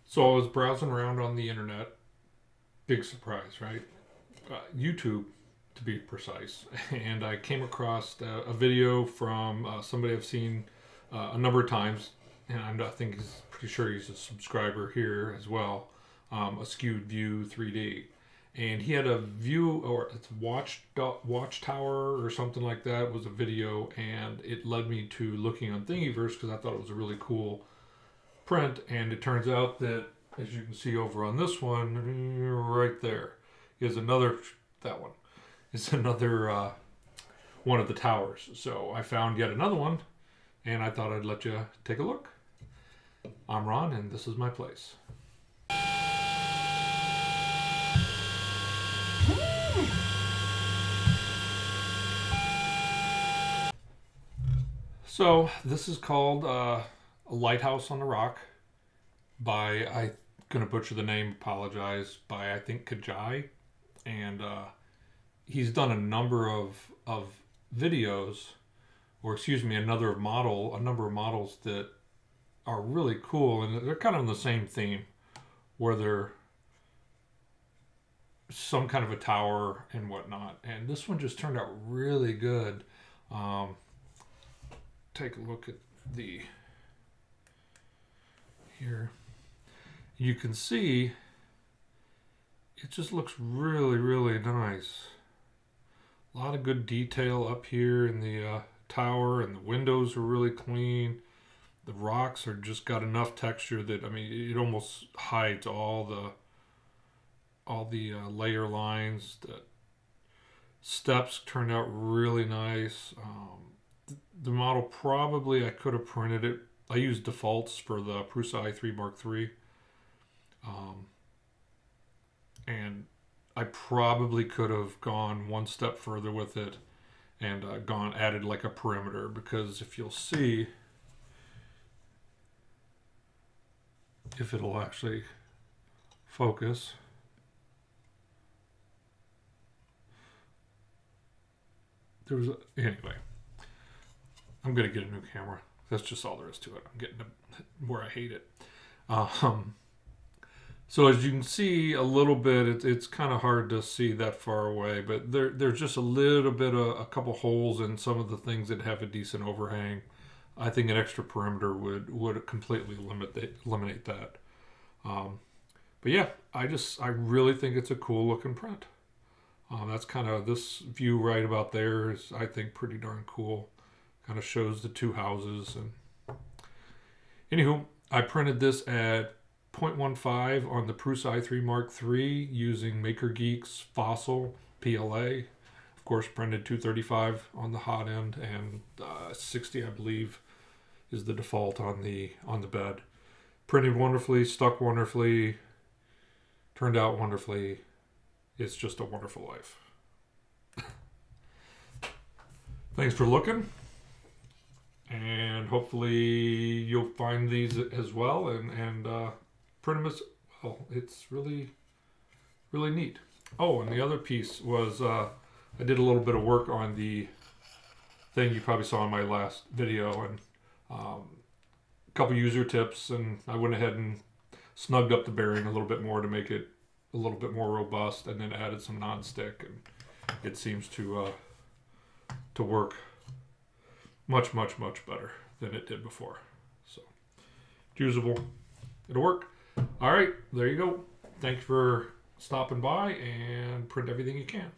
So I was browsing around on the internet. Big surprise, right? YouTube, to be precise. And I came across a video from somebody I've seen a number of times, and I think he's pretty sure he's a subscriber here as well. A Skewed View 3D, and he had a view, or it's Watchtower or something like that, was a video, and it led me to looking on Thingiverse because I thought it was a really cool print. And it turns out that, as you can see over on this one right there, is another, that one is another one of the towers. So I found yet another one, and I thought I'd let you take a look. I'm Ron, and this is my place. So this is called a Lighthouse on the Rock by, I'm gonna butcher the name, apologize, by I think Kajai, and he's done a number of videos, or excuse me, a number of models that are really cool, and they're kind of on the same theme, where they're some kind of a tower and whatnot. And this one just turned out really good. Take a look at the here. You can see it just looks really, really nice. A lot of good detail up here in the tower, and the windows are really clean. The rocks are just got enough texture that, I mean, it almost hides all the layer lines. The steps turned out really nice. The model, probably I could have printed it. I used defaults for the Prusa i3 Mark III. And I probably could have gone one step further with it and added like a perimeter, because if you'll see, if it'll actually focus, anyway, I'm gonna get a new camera. That's just all there is to it. I'm getting to where I hate it. So as you can see a little bit, it's kind of hard to see that far away, but there's just a little bit of a couple holes in some of the things that have a decent overhang. I think an extra perimeter would completely eliminate that. But yeah, I really think it's a cool looking print. That's kind of, this view right about there is, I think, pretty darn cool. Kind of shows the two houses. And anywho, I printed this at 0.15 on the Prusa i3 Mark III using MakerGeeks Fossil PLA. Of course, printed 235 on the hot end, and 60, I believe, is the default on the bed. Printed wonderfully, stuck wonderfully, turned out wonderfully. It's just a wonderful life. Thanks for looking, and hopefully you'll find these as well and print them as well. It's really, really neat. Oh, and the other piece was I did a little bit of work on the thing you probably saw in my last video, and a couple user tips, and I went ahead and snugged up the bearing a little bit more to make it a little bit more robust, and then added some non-stick, and it seems to work much, much, much better than it did before. So it's usable, it'll work. All right, there you go. Thanks for stopping by, and print everything you can.